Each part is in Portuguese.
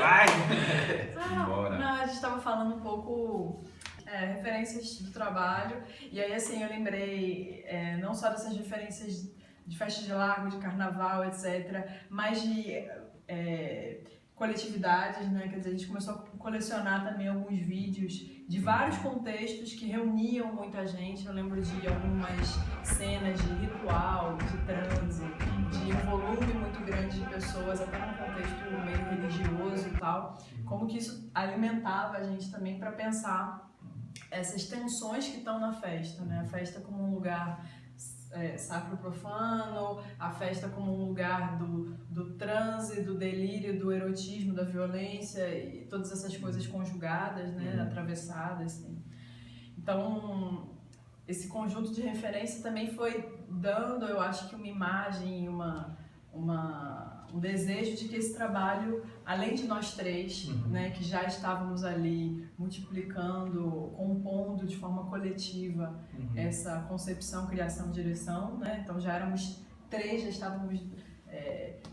Vai! Bora. Não, a gente estava falando um pouco referências do trabalho, e aí assim eu lembrei não só dessas referências de festas de largo, de carnaval, etc., mas de coletividades, né? Quer dizer, a gente começou a colecionar também alguns vídeos de vários contextos que reuniam muita gente. Eu lembro de algumas cenas de ritual, de transe, de um volume muito grande de pessoas, até num contexto meio religioso e tal. Como que isso alimentava a gente também para pensar essas tensões que estão na festa, né? A festa como um lugar sacro profano, a festa como um lugar do transe, do delírio, do erotismo, da violência e todas essas coisas conjugadas, né? Atravessadas, assim. Então, esse conjunto de referência também foi dando, eu acho que uma imagem, um desejo de que esse trabalho, além de nós três, né, que já estávamos ali multiplicando, compondo de forma coletiva essa concepção, criação, direção, né? Então já éramos três, já estávamos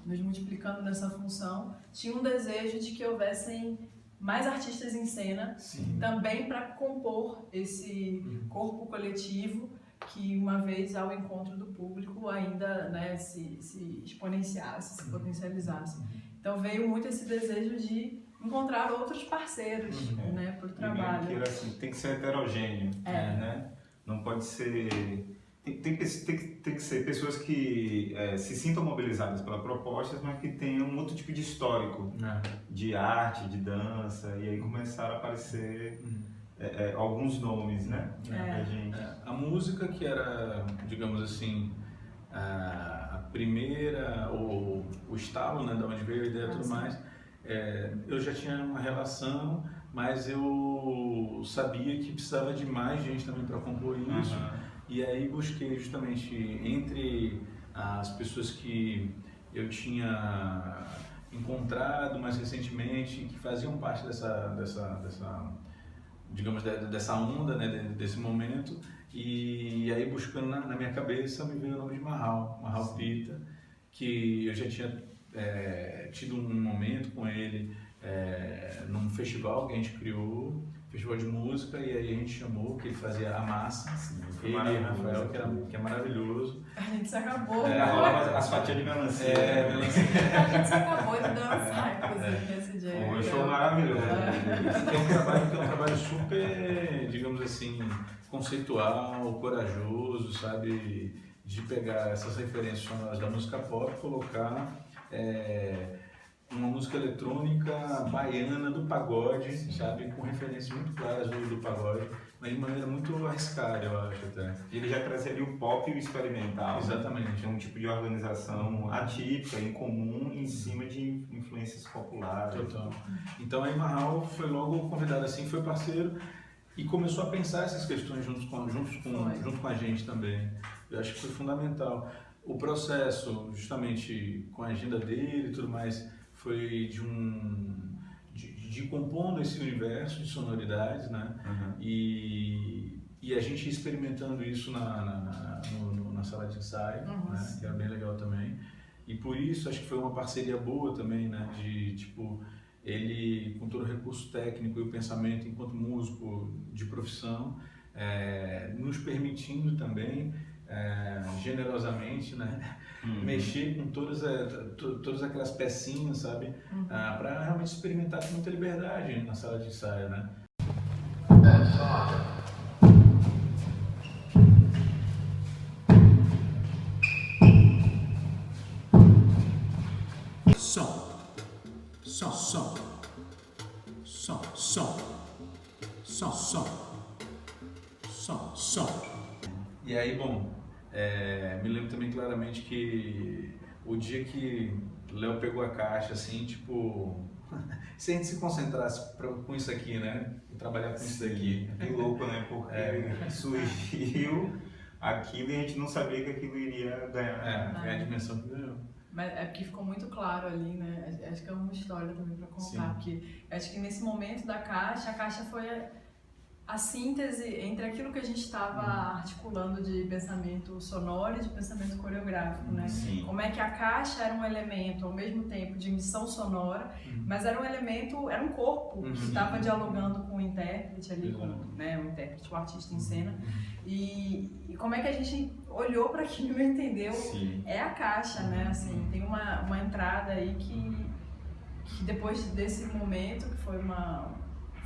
nos multiplicando nessa função, tinha um desejo de que houvessem mais artistas em cena, também para compor esse corpo coletivo que, uma vez ao encontro do público, ainda, né, se exponenciasse, se potencializasse. Então veio muito esse desejo de encontrar outros parceiros, né, para o trabalho. E mesmo que assim, tem que ser heterogêneo, né? Não pode ser... Tem que ser pessoas que se sintam mobilizadas pela proposta, mas que tenham um outro tipo de histórico, de arte, de dança, e aí começaram a aparecer alguns nomes, né? A música que era, digamos assim, a primeira, o estalo, né, de onde veio a ideia e tudo mais, eu já tinha uma relação, mas eu sabia que precisava de mais gente também para compor isso. E aí busquei justamente entre as pessoas que eu tinha encontrado mais recentemente, que faziam parte digamos, dessa onda, né, desse momento, e aí buscando na minha cabeça me veio o nome de Marral Pita, que eu já tinha tido um momento com ele num festival que a gente criou, festival de música, e aí a gente chamou, que ele fazia a massa, ele e Rafael, que é maravilhoso. A gente se acabou. As fatias de melancia. A gente se acabou de dançar, inclusive, nesse dia. Foi um show maravilhoso. Que é um trabalho super, digamos assim, conceitual, corajoso, sabe? De pegar essas referências sonoras da música pop e colocar uma música eletrônica baiana do pagode, sabe? Com referências muito claras do pagode, mas de maneira muito arriscada, eu acho até. Ele já trazia ali o pop e o experimental. Exatamente. Um tipo de organização atípica, incomum, em cima de influências populares. Total. Então aí Marral foi logo convidado assim, foi parceiro e começou a pensar essas questões junto com a gente também. Eu acho que foi fundamental. O processo, justamente com a agenda dele e tudo mais, foi de compondo esse universo de sonoridades, né? E a gente experimentando isso na sala de ensaio, né? Que era bem legal também. E por isso acho que foi uma parceria boa também, né? De tipo, ele com todo o recurso técnico e o pensamento enquanto músico de profissão, nos permitindo também generosamente, né? Mexer com todas aquelas pecinhas, sabe? Para realmente experimentar com muita liberdade na sala de ensaio, né? Som. E aí, bom, me lembro também claramente que o dia que Léo pegou a caixa, assim, tipo, se a gente se concentrasse com isso aqui, né? Trabalhar com isso daqui. Que louco, né? Porque surgiu aquilo e a gente não sabia que aquilo iria ganhar. Ganhar a dimensão que ganhou. Mas é porque ficou muito claro ali, né? Acho que é uma história também para contar, porque acho que nesse momento da caixa, a caixa foi a síntese entre aquilo que a gente estava articulando de pensamento sonoro e de pensamento coreográfico, né? Sim. Como é que a caixa era um elemento, ao mesmo tempo, de emissão sonora, mas era um elemento, era um corpo que estava dialogando com o intérprete ali, com, né, o intérprete, o artista em cena. E como é que a gente olhou para aquilo e entendeu? Sim. É a caixa, né? Assim, tem uma entrada aí que depois desse momento, que foi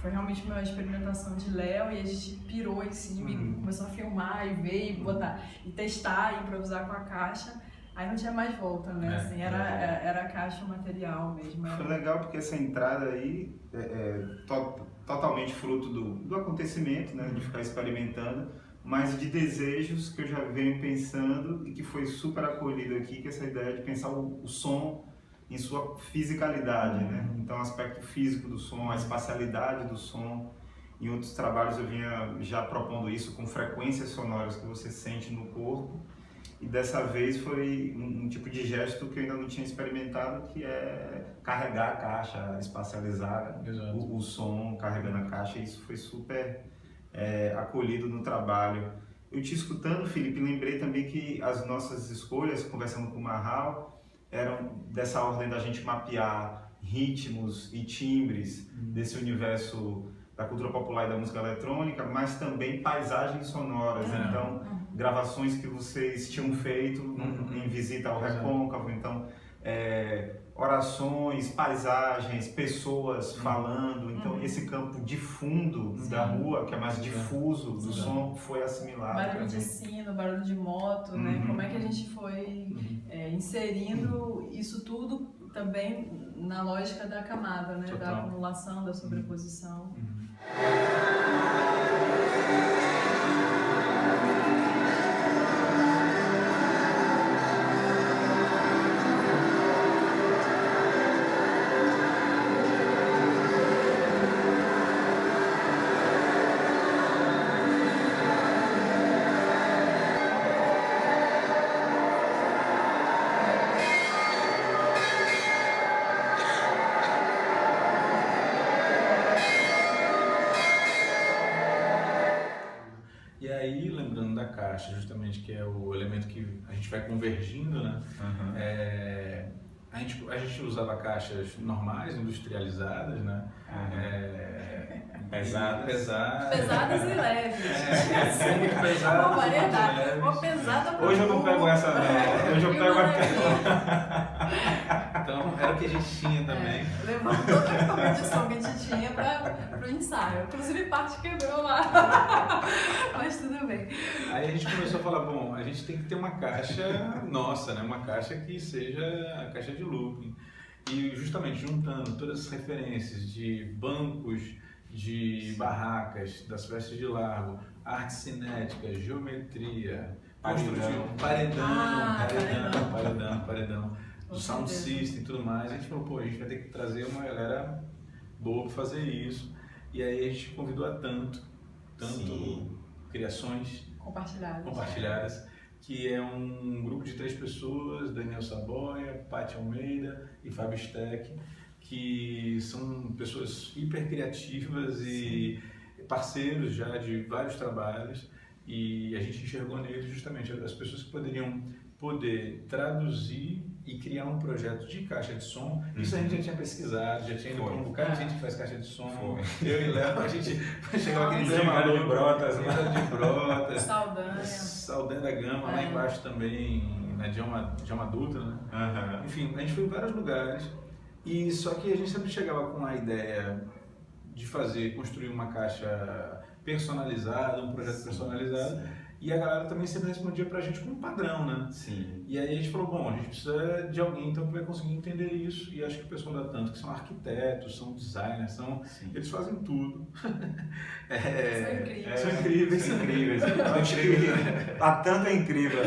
realmente uma experimentação de Léo, e a gente pirou em cima e começou a filmar e ver e botar, e testar, e improvisar com a caixa. Aí não tinha mais volta, né? Assim, era a caixa, o material mesmo. Foi legal porque essa entrada aí é totalmente fruto do acontecimento, né? De ficar experimentando, mas de desejos que eu já venho pensando e que foi super acolhido aqui, que é essa ideia de pensar o som em sua fisicalidade, né? Então, o aspecto físico do som, a espacialidade do som. Em outros trabalhos eu vinha já propondo isso com frequências sonoras que você sente no corpo. E dessa vez foi um tipo de gesto que eu ainda não tinha experimentado, que é carregar a caixa, espacializar o som carregando a caixa. E isso foi super acolhido no trabalho. Eu te escutando, Felipe, lembrei também que as nossas escolhas, conversando com o Marral, eram dessa ordem da gente mapear ritmos e timbres desse universo da cultura popular e da música eletrônica, mas também paisagens sonoras. Então, gravações que vocês tinham feito em visita ao Recôncavo, então orações, paisagens, pessoas falando. Então, esse campo de fundo da rua, que é mais difuso do som, foi assimilado. Barulho de sino, barulho de moto, né? Como é que a gente foi inserindo isso tudo também na lógica da camada, né? Da acumulação, da sobreposição. Caixa, justamente, que é o elemento que a gente vai convergindo, né? A gente usava caixas normais, industrializadas, né? Pesadas e leves. Muito pesadas. Uma variedade. Uma pesada. Hoje eu não pego essa, não. Hoje eu pego Então, era o que a gente tinha também. Levando todo o equipamento de som que a gente tinha para o ensaio. Inclusive, parte quebrou lá. Mas tudo bem. Aí a gente começou a falar, bom, a gente tem que ter uma caixa nossa, né? Uma caixa que seja a caixa de looping. E justamente juntando todas as referências de bancos, de barracas, das festas de largo, arte cinética, geometria, paredão, do sound system e tudo mais. A gente falou, a gente vai ter que trazer uma galera boa para fazer isso. E aí a gente convidou a tanto criações compartilhadas, que é um grupo de 3 pessoas, Daniel Saboia, Paty Almeida e Fábio Steck, que são pessoas hiper criativas e parceiros já de vários trabalhos, e a gente enxergou neles justamente as pessoas que poderiam traduzir e criar um projeto de caixa de som. Isso a gente já tinha pesquisado, já tinha ido para um bocado de gente que faz caixa de som. Eu e Léo, a gente chegava aqui de Brotas, Saldanha da Gama, lá embaixo também, na Djalma Dutra, né? Enfim, a gente foi em vários lugares, e só que a gente sempre chegava com a ideia de construir uma caixa personalizada, um projeto personalizado. E a galera também sempre respondia pra gente com um padrão, né? Sim. E aí a gente falou, bom, a gente precisa de alguém então que vai conseguir entender isso. E acho que o pessoal da Tanto, que são arquitetos, são designers, eles fazem tudo. São incríveis. São incríveis. A Tanto é incrível.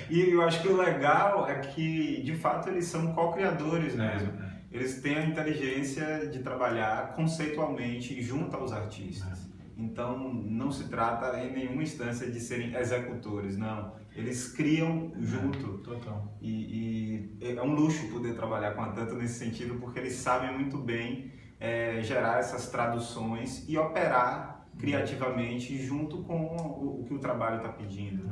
E eu acho que o legal é que, de fato, eles são co-criadores mesmo. Eles têm a inteligência de trabalhar conceitualmente junto aos artistas. Então, não se trata em nenhuma instância de serem executores, não. Eles criam junto. Total. E é um luxo poder trabalhar com a Tanto nesse sentido, porque eles sabem muito bem gerar essas traduções e operar criativamente junto com o que o trabalho está pedindo.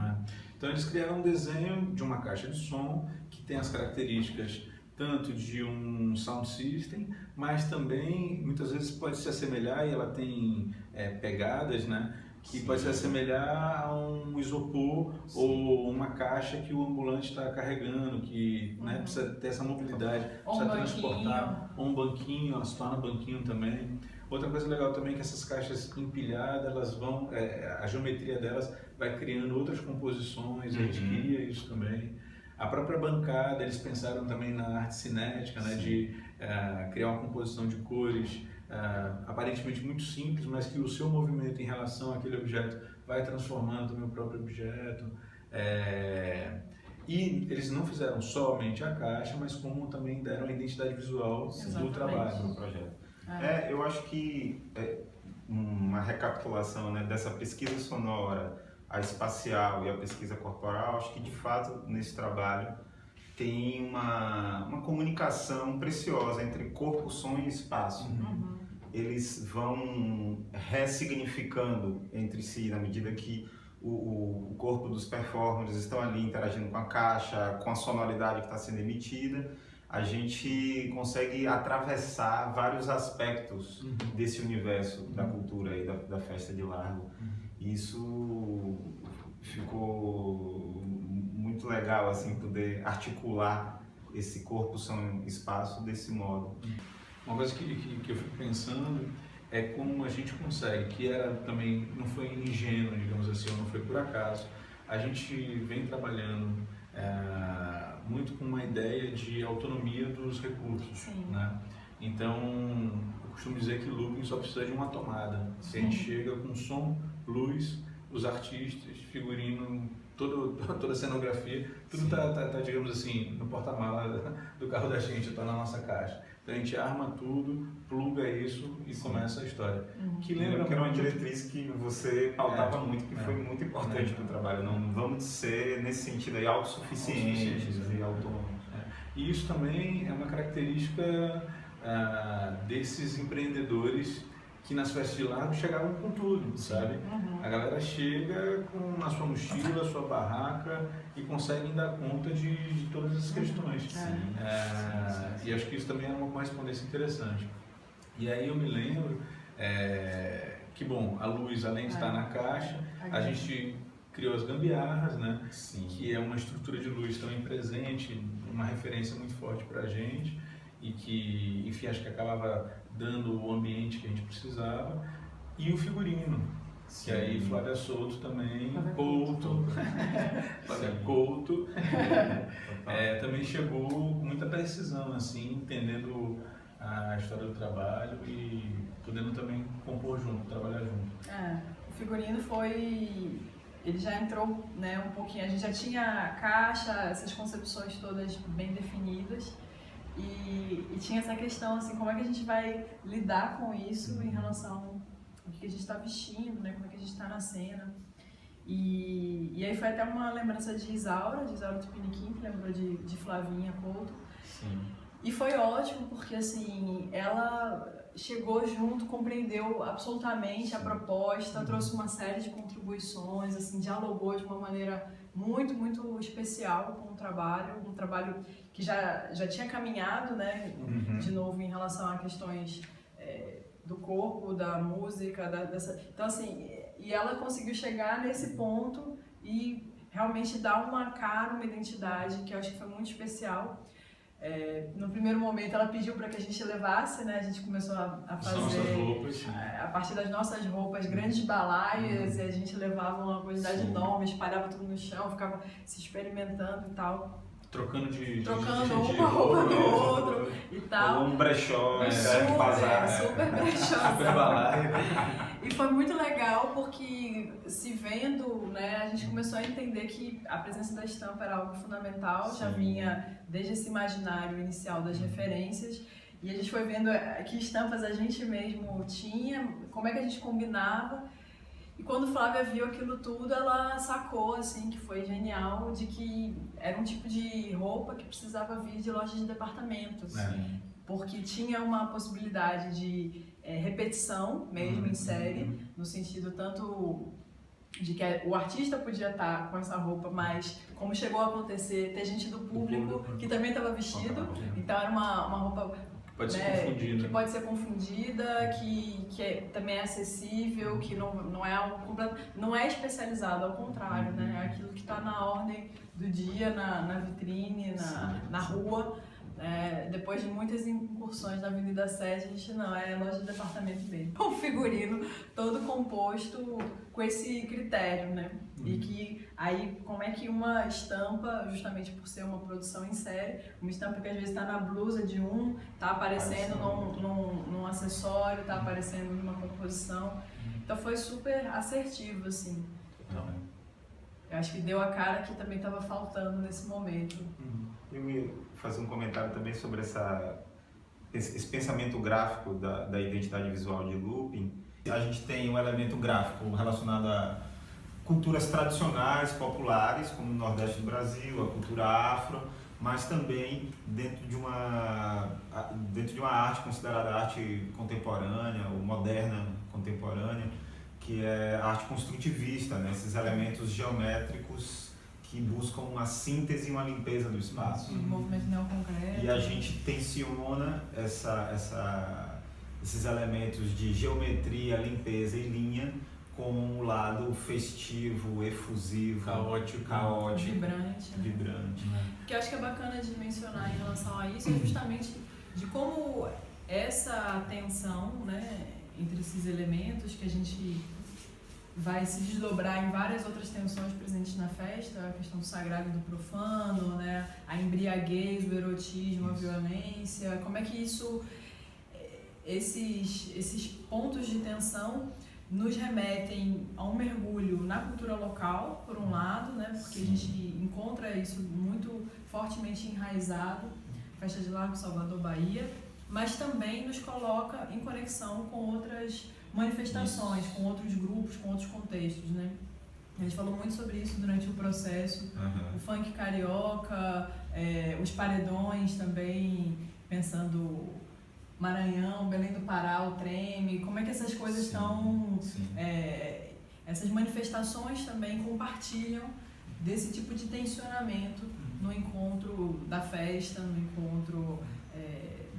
Então eles criaram um desenho de uma caixa de som que tem as características tanto de um sound system, mas também muitas vezes pode se assemelhar, e ela tem pegadas, né, que pode se assemelhar a um isopor ou uma caixa que o ambulante está carregando, que né, precisa ter essa mobilidade, precisa transportar, ou um banquinho, ela se torna banquinho também. Outra coisa legal também é que essas caixas empilhadas, elas vão, a geometria delas vai criando outras composições, a gente cria isso também. A própria bancada, eles pensaram também na arte cinética, né, de criar uma composição de cores aparentemente muito simples, mas que o seu movimento em relação àquele objeto vai transformando também o próprio objeto. E eles não fizeram somente a caixa, mas como também deram a identidade visual do trabalho, do projeto. Eu acho que uma recapitulação, né, dessa pesquisa sonora, a espacial e a pesquisa corporal, acho que de fato nesse trabalho tem uma comunicação preciosa entre corpo, som e espaço. Eles vão ressignificando entre si na medida que o corpo dos performers estão ali interagindo com a caixa, com a sonoridade que está sendo emitida. A gente consegue atravessar vários aspectos desse universo da cultura e da festa de Largo. Isso ficou muito legal, assim, poder articular esse corpo, som e espaço desse modo. Uma coisa que eu fico pensando é como a gente consegue, que era também, não foi ingênuo, digamos assim, ou não foi por acaso. A gente vem trabalhando muito com uma ideia de autonomia dos recursos, né? Então, eu costumo dizer que looping só precisa de uma tomada. Se a gente chega com som, luz, os artistas, figurino, toda a cenografia, tudo tá, digamos assim, no porta-mala do carro da gente, está na nossa caixa. Então a gente arma tudo, pluga isso e começa a história. Que lembra que era uma diretriz que você pautava muito, que foi muito importante para o trabalho. Não vamos ser, nesse sentido aí, autossuficientes e autônomos. E isso também é uma característica desses empreendedores que nas festas de Largo chegavam com tudo, sabe? A galera chega com a sua mochila, a sua barraca e conseguem dar conta de todas essas questões. E acho que isso também é uma correspondência interessante. E aí eu me lembro que, bom, a luz, além de estar na caixa, a gente criou as gambiarras, né? Que é uma estrutura de luz também presente, uma referência muito forte para a gente e que, enfim, acho que acabava dando o ambiente que a gente precisava. E o figurino, que aí Flávia Souto também, Flávia Couto, também chegou com muita precisão, assim, entendendo a história do trabalho e podendo também compor junto, trabalhar junto. O figurino foi... Ele já entrou, né, um pouquinho, a gente já tinha a caixa, essas concepções todas bem definidas e tinha essa questão, assim, como é que a gente vai lidar com isso em relação ao que a gente está vestindo, né, como é que a gente está na cena. E aí foi até uma lembrança de Isaura Tupiniquim, que lembrou de Flavinha Couto. E foi ótimo porque, assim, ela chegou junto, compreendeu absolutamente a proposta, trouxe uma série de contribuições, assim, dialogou de uma maneira muito, muito especial com o trabalho, um trabalho que já tinha caminhado, né, de novo em relação a questões do corpo, da música, então, assim, e ela conseguiu chegar nesse ponto e realmente dar uma cara, uma identidade que eu acho que foi muito especial. No primeiro momento ela pediu para que a gente levasse, né? A gente começou a fazer roupas, a partir das nossas roupas grandes balaias e a gente levava uma quantidade enorme, espalhava tudo no chão, ficava se experimentando e tal. Trocando uma roupa do outro e tal. Um brechó, super brechó. Super balaio. E foi muito legal porque, se vendo, né, a gente começou a entender que a presença da estampa era algo fundamental, já vinha desde esse imaginário inicial das referências, e a gente foi vendo que estampas a gente mesmo tinha, como é que a gente combinava. E quando Flávia viu aquilo tudo, ela sacou, assim, que foi genial, de que era um tipo de roupa que precisava vir de lojas de departamentos. Porque tinha uma possibilidade de repetição mesmo em série, no sentido tanto de que o artista podia estar com essa roupa, mas como chegou a acontecer, ter gente do público que também estava vestido, então era uma roupa pode ser confundida. Que pode ser confundida, que também é acessível, que não é algo completo, não é especializado, ao contrário, né? É aquilo que está na ordem do dia, na vitrine, na rua. Depois de muitas incursões na Avenida 7, a gente não, é loja de departamento mesmo. Um figurino todo composto com esse critério, né? E que aí, como é que uma estampa, justamente por ser uma produção em série, uma estampa que às vezes está na blusa de está aparecendo num acessório, está aparecendo numa composição. Então foi super assertivo, assim. Eu acho que deu a cara que também estava faltando nesse momento. Eu ia fazer um comentário também sobre esse pensamento gráfico da identidade visual de Looping. A gente tem um elemento gráfico relacionado a culturas tradicionais, populares, como o Nordeste do Brasil, a cultura afro, mas também dentro de uma arte considerada arte contemporânea ou moderna contemporânea, que é a arte construtivista, né? Esses elementos geométricos que buscam uma síntese e uma limpeza do espaço. Movimento neoconcreto. E a gente tensiona esses elementos de geometria, limpeza e linha com um lado festivo, efusivo, caótico, vibrante. O que eu acho que é bacana de mencionar em relação a isso é justamente de como essa tensão, né, entre esses elementos que a gente vai se desdobrar em várias outras tensões presentes na festa, a questão do sagrado e do profano, né, a embriaguez, o erotismo, a violência, como é que esses pontos de tensão nos remetem a um mergulho na cultura local, por um lado, né, porque a gente encontra isso muito fortemente enraizado, Festa de Largo, Salvador, Bahia, mas também nos coloca em conexão com outras manifestações, com outros grupos, com outros contextos, né? A gente falou muito sobre isso durante o processo, o funk carioca, os paredões também, pensando Maranhão, Belém do Pará, o Treme, como é que essas coisas estão, essas manifestações também compartilham desse tipo de tensionamento no encontro da festa, no encontro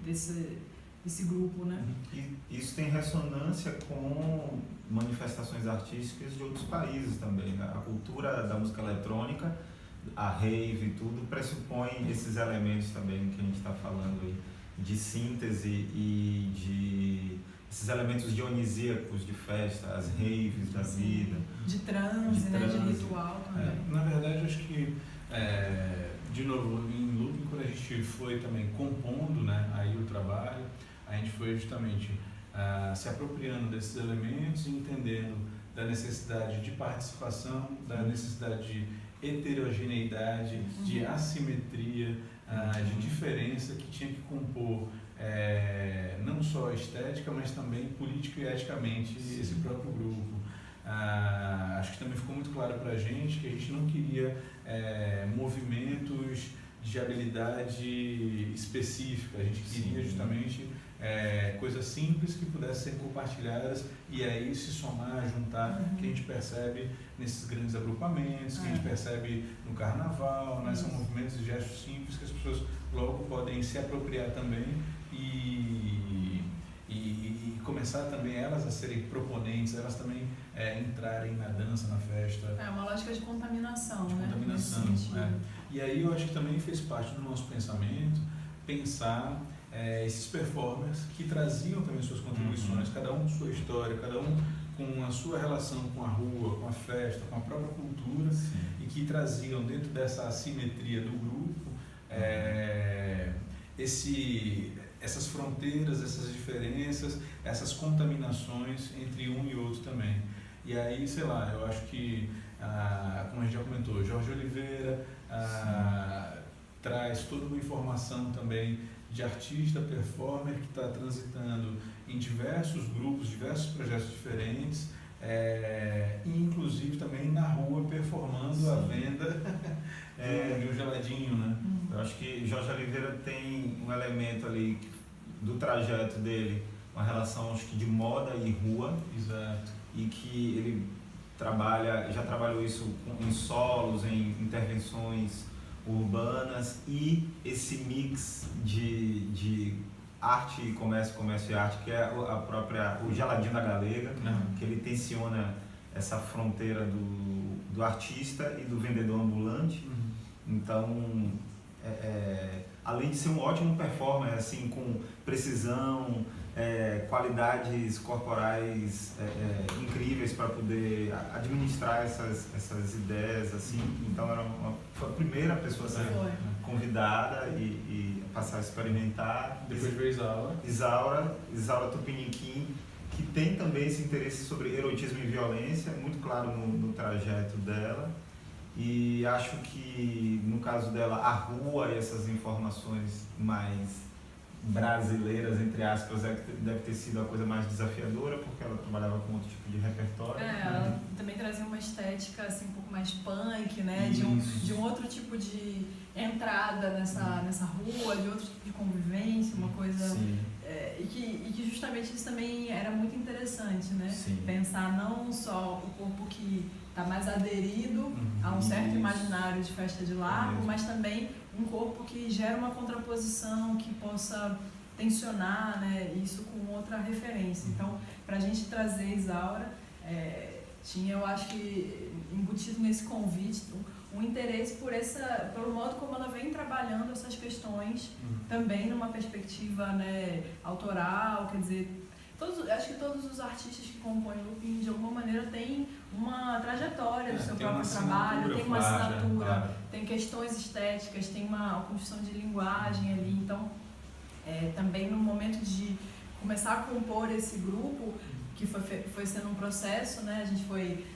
desse grupo, né? E isso tem ressonância com manifestações artísticas de outros países também, né? A cultura da música eletrônica, a rave e tudo, pressupõe esses elementos também que a gente está falando aí, de síntese e de esses elementos dionisíacos de festa, as raves da vida. De transe, né? De ritual também. Na verdade, eu acho que, de novo, em Looping, quando a gente foi também compondo, né, aí o trabalho, a gente foi justamente se apropriando desses elementos e entendendo da necessidade de participação, da necessidade de heterogeneidade, de assimetria, de diferença que tinha que compor não só a estética, mas também político e eticamente esse próprio grupo. Acho que também ficou muito claro para a gente que a gente não queria movimentos de habilidade específica, a gente queria justamente coisas simples que pudessem ser compartilhadas e aí se somar, juntar, que a gente percebe nesses grandes agrupamentos, que a gente percebe no carnaval, né? São movimentos e gestos simples que as pessoas logo podem se apropriar também e começar também elas a serem proponentes, elas também entrarem na dança, na festa. É uma lógica de contaminação, de né? Contaminação, E aí eu acho que também fez parte do nosso pensamento pensar esses performers que traziam também suas contribuições, cada um com sua história, cada um com a sua relação com a rua, com a festa, com a própria cultura, e que traziam dentro dessa assimetria do grupo essas fronteiras, essas diferenças, essas contaminações entre um e outro também. E aí, sei lá, eu acho que, como a gente já comentou, Jorge Oliveira traz toda uma informação também de artista, performer que está transitando em diversos grupos, diversos projetos diferentes, e inclusive também na rua performando a venda de um geladinho, né? Eu acho que Jorge Oliveira tem um elemento ali do trajeto dele uma relação, acho que de moda e rua. Exato. E que ele já trabalhou isso em solos, em intervenções urbanas, e esse mix de arte e comércio, comércio e arte, que é o Geladinho da Galega, que ele tensiona essa fronteira do artista e do vendedor ambulante. Então, além de ser um ótimo performer, assim, com precisão, qualidades corporais incríveis para poder administrar essas ideias, assim. Então foi a primeira pessoa a ser convidada e passar a experimentar. Depois veio Isaura Tupiniquim, que tem também esse interesse sobre erotismo e violência, muito claro no trajeto dela. E acho que, no caso dela, a rua e essas informações mais brasileiras, entre aspas, deve ter sido a coisa mais desafiadora, porque ela trabalhava com outro tipo de repertório. Ela também trazia uma estética assim, um pouco mais punk, né? De um outro tipo de entrada nessa rua, de outro tipo de convivência, uma coisa... E que justamente isso também era muito interessante, né? Sim. Pensar não só o corpo que está mais aderido a um certo imaginário de festa de largo, mas também um corpo que gera uma contraposição, que possa tensionar, né, isso com outra referência. Então, para a gente trazer Isaura, tinha, eu acho que, embutido nesse convite, um interesse pelo modo como ela vem trabalhando essas questões, também numa perspectiva, né, autoral, quer dizer, acho que todos os artistas que compõem o Looping, de alguma maneira, têm uma trajetória do seu próprio trabalho, tem uma assinatura, tem questões estéticas, tem uma construção de linguagem ali. Então, também no momento de começar a compor esse grupo, que foi sendo um processo, né? A gente foi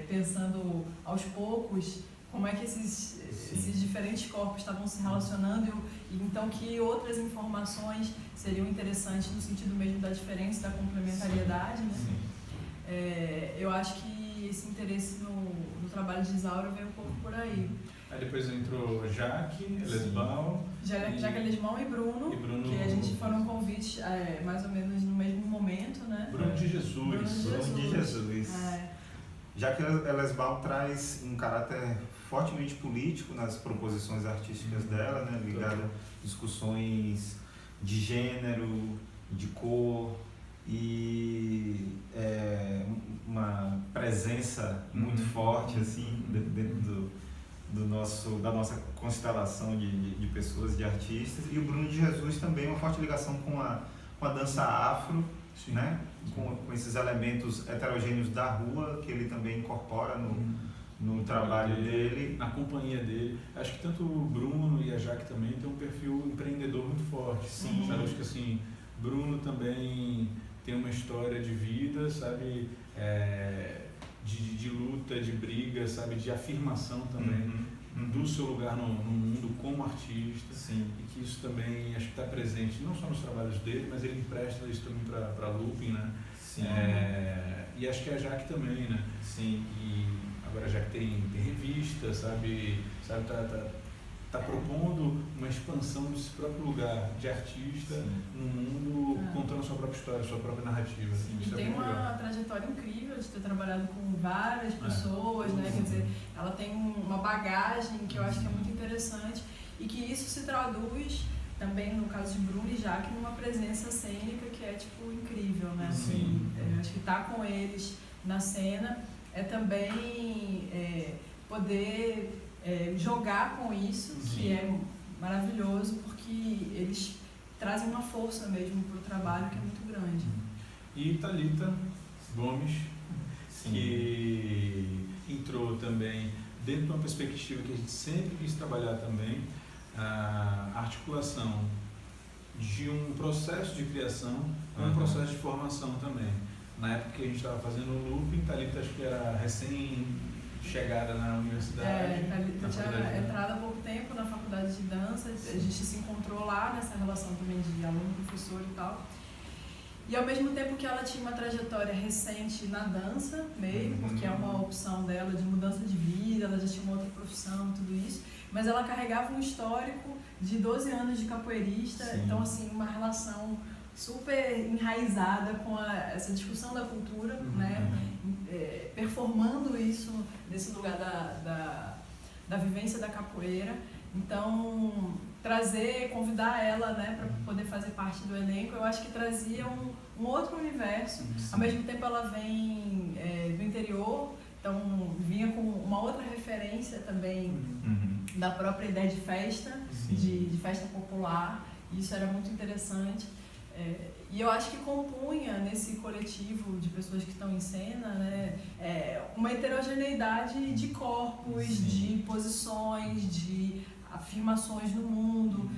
pensando aos poucos como é que esses diferentes corpos estavam se relacionando e então que outras informações seriam interessantes no sentido mesmo da diferença, da complementariedade, né? Eu acho que esse interesse no trabalho de Isaura veio um pouco por aí. Aí depois entrou Jaque, Elesbal... Jaque Elesbal e Bruno, que a gente foram convites mais ou menos no mesmo momento, né? Bruno de Jesus. Jaque Elesbal traz um caráter fortemente político nas proposições artísticas dela, né? Ligado a discussões de gênero, de cor e uma presença muito forte assim dentro da nossa constelação de pessoas, de artistas. E o Bruno de Jesus também uma forte ligação com a dança afro, né? Com esses elementos heterogêneos da rua que ele também incorpora no trabalho dele. Na companhia dele. Acho que tanto o Bruno e a Jaque também tem um perfil empreendedor muito forte. Sim. Sabe? Acho que assim, Bruno também tem uma história de vida, sabe? De luta, de briga, sabe? De afirmação também do seu lugar no mundo como artista. Sim. E que isso também acho que está presente não só nos trabalhos dele, mas ele empresta isso também para Looping, né? Sim. E acho que a Jaque também, né? Sim. E agora a Jaque tem revista, sabe tá propondo uma expansão desse próprio lugar de artista no mundo, contando a sua própria história, a sua própria narrativa. E tem uma trajetória incrível de ter trabalhado com várias pessoas, né? Quer dizer, ela tem uma bagagem que eu acho que é muito interessante e que isso se traduz também, no caso de Bruno e Jaque, numa presença cênica que é, tipo, incrível, né? Sim. Eu acho que estar com eles na cena é também poder jogar com isso, que é maravilhoso, porque eles trazem uma força mesmo para o trabalho que é muito grande. E Thalita Gomes, que entrou também dentro de uma perspectiva que a gente sempre quis trabalhar também, a articulação de um processo de criação com um processo de formação também. Na época que a gente estava fazendo o Looping, Thalita acho que era recém-chegada na universidade. Thalita tinha entrado há pouco tempo na faculdade de dança, a gente se encontrou lá nessa relação também de aluno-professor e tal. E ao mesmo tempo que ela tinha uma trajetória recente na dança mesmo, porque é uma opção dela de mudança de vida, ela já tinha uma outra profissão, tudo isso, mas ela carregava um histórico de 12 anos de capoeirista, então assim, uma relação super enraizada com essa discussão da cultura, né? Performando isso nesse lugar da vivência da capoeira. Então, convidar ela, né, para poder fazer parte do elenco, eu acho que trazia um outro universo. Ao mesmo tempo, ela vem do interior, então vinha com uma outra referência também da própria ideia de festa, de festa popular. Isso era muito interessante. E eu acho que compunha nesse coletivo de pessoas que estão em cena, né, uma heterogeneidade de corpos, de posições, de afirmações no mundo.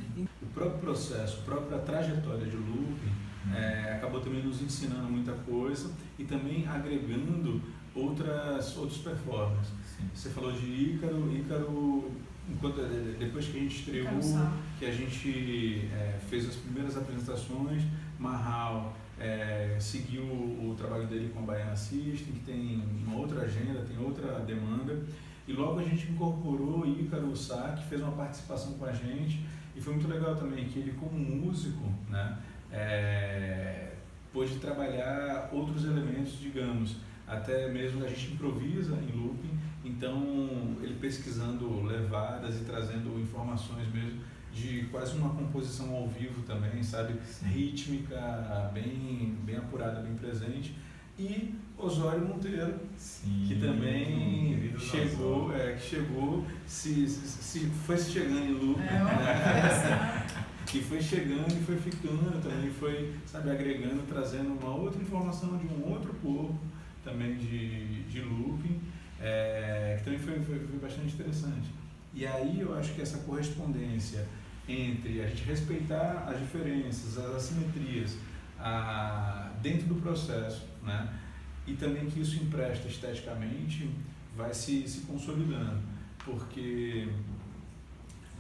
O próprio processo, a própria trajetória de looping acabou também nos ensinando muita coisa e também agregando outros performances. Você falou de Ícaro, depois que a gente estreou, que a gente fez as primeiras apresentações, Marral seguiu o trabalho dele com a Baiana System, que tem uma outra agenda, tem outra demanda, e logo a gente incorporou Ícaro Sá, que fez uma participação com a gente, e foi muito legal também que ele, como músico, né, pôde trabalhar outros elementos, digamos, até mesmo a gente improvisa em looping, então ele pesquisando levadas e trazendo informações mesmo de quase uma composição ao vivo também, sabe? Rítmica, bem apurada, bem presente. E Osório Monteiro, que também chegou, foi chegando em looping, que foi chegando e foi ficando também, foi, sabe, agregando, trazendo uma outra informação de um outro corpo também de looping, que também foi bastante interessante. E aí eu acho que essa correspondência entre a gente respeitar as diferenças, as assimetrias dentro do processo, né? E também que isso empresta esteticamente, vai se consolidando, porque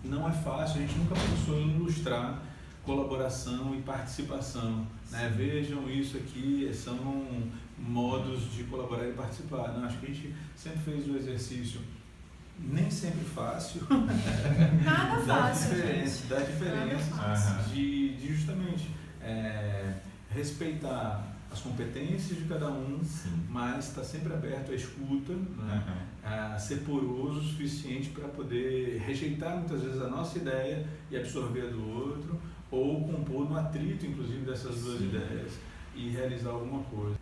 não é fácil, a gente nunca pensou em ilustrar colaboração e participação, né? Vejam, isso aqui são modos de colaborar e participar. Não, acho que a gente sempre fez o exercício, nem sempre fácil, Nada fácil, da diferença de justamente respeitar as competências de cada um, mas estar sempre aberto à escuta, né? A ser poroso o suficiente para poder rejeitar muitas vezes a nossa ideia e absorver a do outro, ou compor no atrito, inclusive, dessas duas ideias e realizar alguma coisa.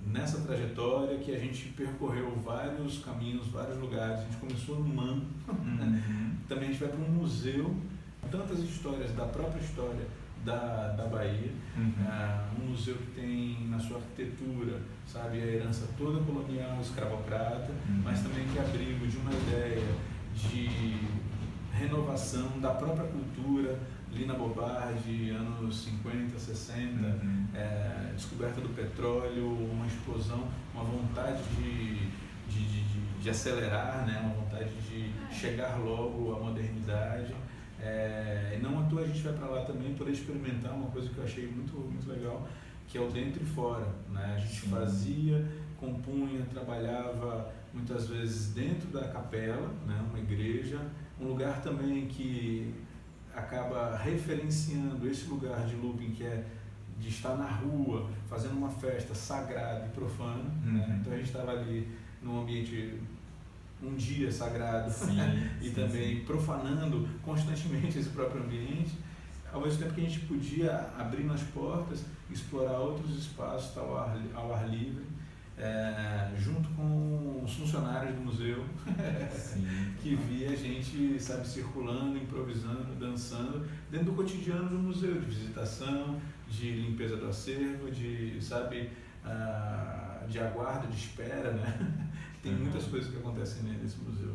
Nessa trajetória que a gente percorreu vários caminhos, vários lugares, a gente começou no MAN, também a gente vai para um museu, tantas histórias da própria história da Bahia, um museu que tem na sua arquitetura, sabe, a herança toda colonial, escravocrata, mas também que é abrigo de uma ideia de renovação da própria cultura, Lina Bobardi, anos 50, 60, descoberta do petróleo, uma explosão, uma vontade de acelerar, né? Uma vontade de chegar logo à modernidade. Não à toa a gente vai para lá também poder experimentar uma coisa que eu achei muito, muito legal, que é o dentro e fora, né? A gente fazia, compunha, trabalhava muitas vezes dentro da capela, né? Uma igreja, um lugar também que acaba referenciando esse lugar de looping, que é de estar na rua, fazendo uma festa sagrada e profana, né? Então a gente estava ali num ambiente, um dia sagrado, e também profanando constantemente esse próprio ambiente, ao mesmo tempo que a gente podia abrir as portas, explorar outros espaços ao ar livre, junto com os funcionários do museu, que via a gente, sabe, circulando, improvisando, dançando, dentro do cotidiano do museu, de visitação, de limpeza do acervo, de, sabe, de aguardo, de espera, né? Tem muitas coisas que acontecem nesse museu.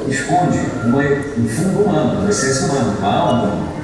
Esconde um fundo humano, uma essência humana, uma alma humana.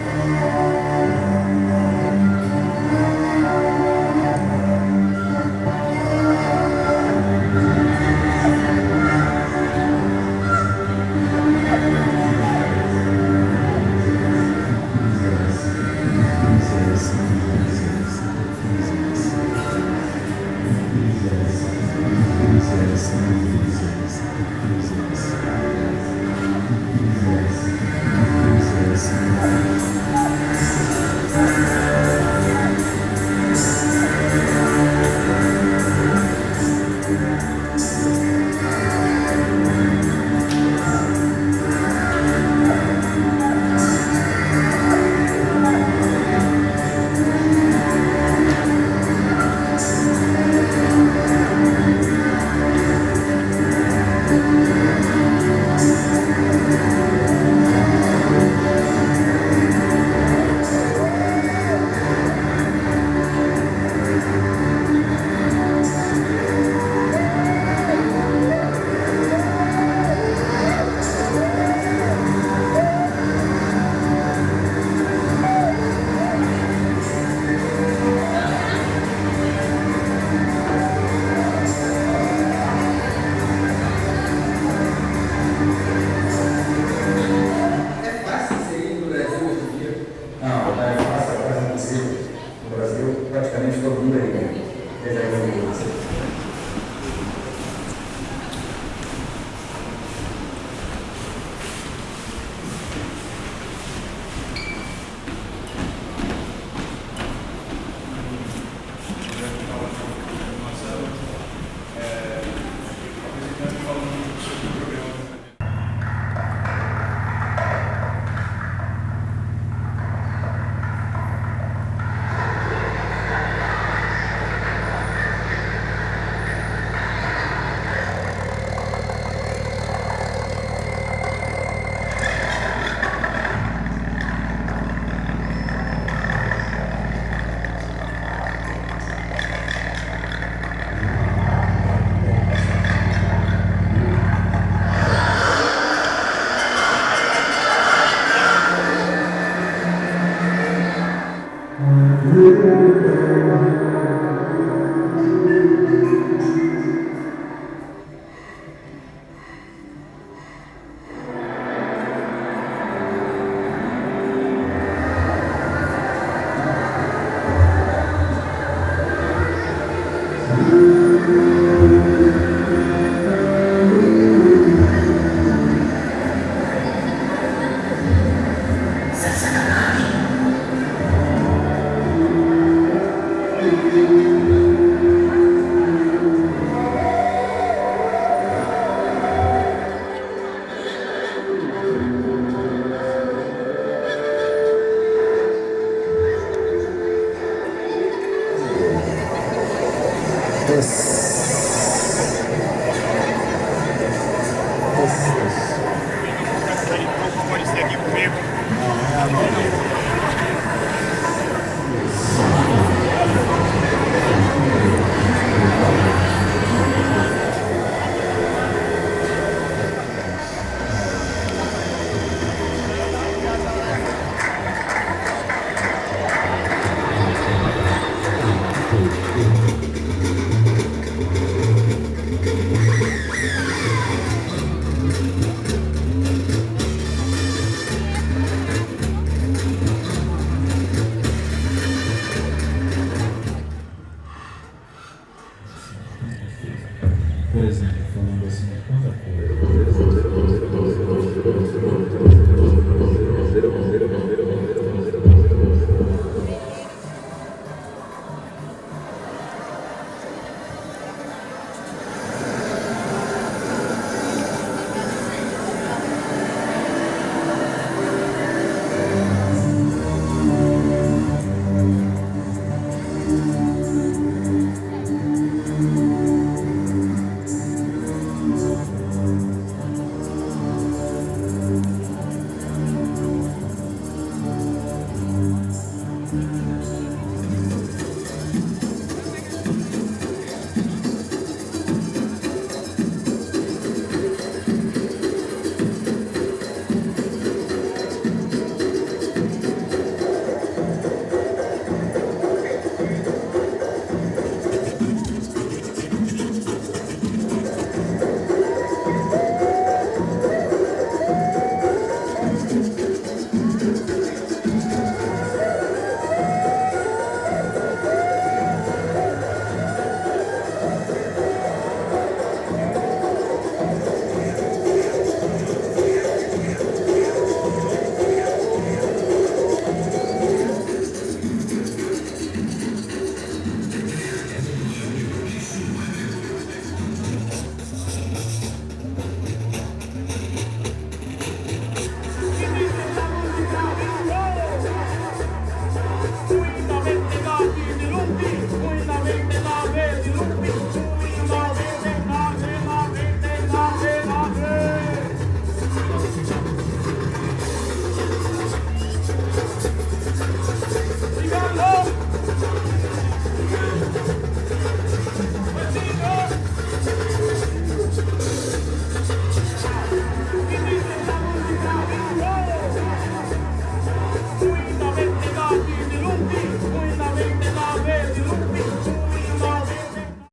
Por exemplo, falando